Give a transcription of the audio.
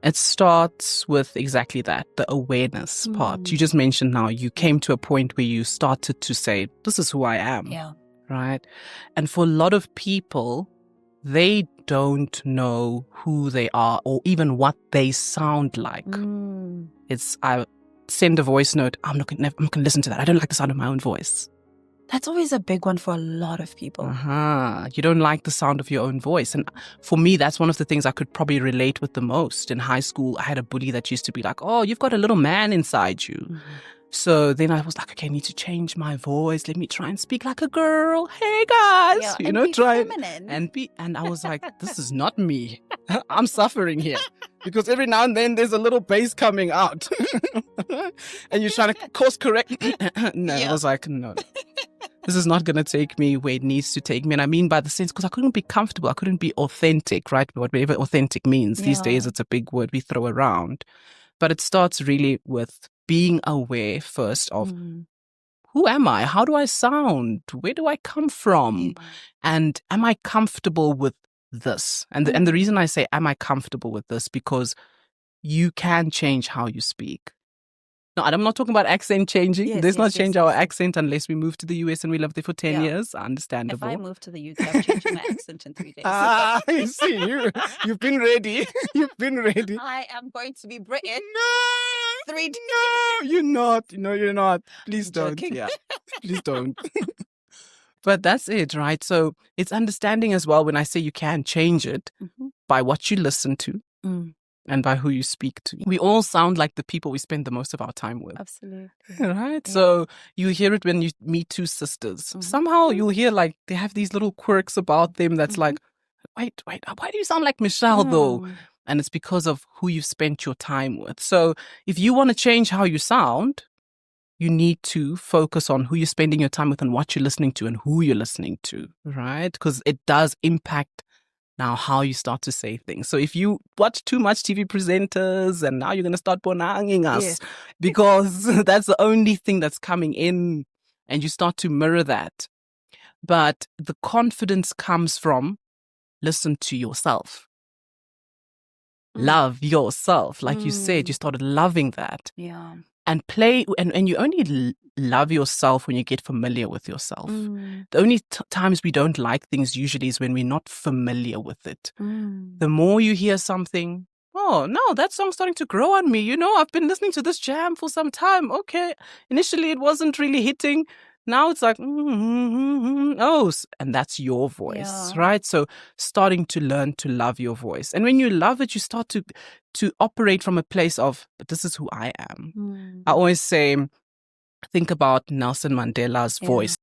It starts with exactly that, the awareness part. You just mentioned now you came to a point where you started to say, this is who I am. Yeah. Right? And for a lot of people, they don't know who they are or even what they sound like. I send a voice note, I'm not going to listen to that. I don't like the sound of my own voice. That's always a big one for a lot of people. You don't like the sound of your own voice. And for me, that's one of the things I could probably relate with the most. In high school, I had a bully that used to be like, oh, you've got a little man inside you. So then I was like, okay, I need to change my voice. Let me try and speak like a girl. Hey guys, Yeah, you and know, be try feminine. and I was like, this is not me. I'm suffering here because every now and then there's a little bass coming out, and you're trying to course correct. No, I was like, no. This is not going to take me where it needs to take me. And I mean by the sense, because I couldn't be comfortable. I couldn't be authentic, right? Whatever authentic means. These days, it's a big word we throw around. But it starts really with being aware first of who am I? How do I sound? Where do I come from? And am I comfortable with this? And the reason I say, am I comfortable with this? Because you can change how you speak. No, I'm not talking about accent changing. Let's not change our accent unless we move to the US and we live there for 10 years. Understandable. If I move to the UK, I'm changing my accent in 3 days. You see, you've been ready. You've been ready. I am going to be British. No, 3 days. No, you're not. No, you're not. Please don't. Yeah, please don't. But that's it, right? So it's understanding as well when I say you can change it by what you listen to. And by who you speak to. We all sound like the people we spend the most of our time with. Absolutely. Right? Yeah. So you hear it when you meet two sisters. Somehow you'll hear like they have these little quirks about them that's like, wait, why do you sound like Michelle though? And it's because of who you've spent your time with. So if you want to change how you sound, you need to focus on who you're spending your time with and what you're listening to and who you're listening to, right? Because it does impact now how you start to say things. So if you watch too much TV presenters and now you're going to start bonanging us because that's the only thing that's coming in and you start to mirror that. But the confidence comes from listen to yourself. Love yourself. Like you said, you started loving that. Yeah. And play, and you only love yourself when you get familiar with yourself. The only times we don't like things usually is when we're not familiar with it. The more you hear something, oh, no, that song's starting to grow on me. You know, I've been listening to this jam for some time. Okay, initially it wasn't really hitting. Now it's like, oh, and that's your voice, right? So starting to learn to love your voice. And when you love it, you start to operate from a place of, but this is who I am. I always say, think about Nelson Mandela's voice.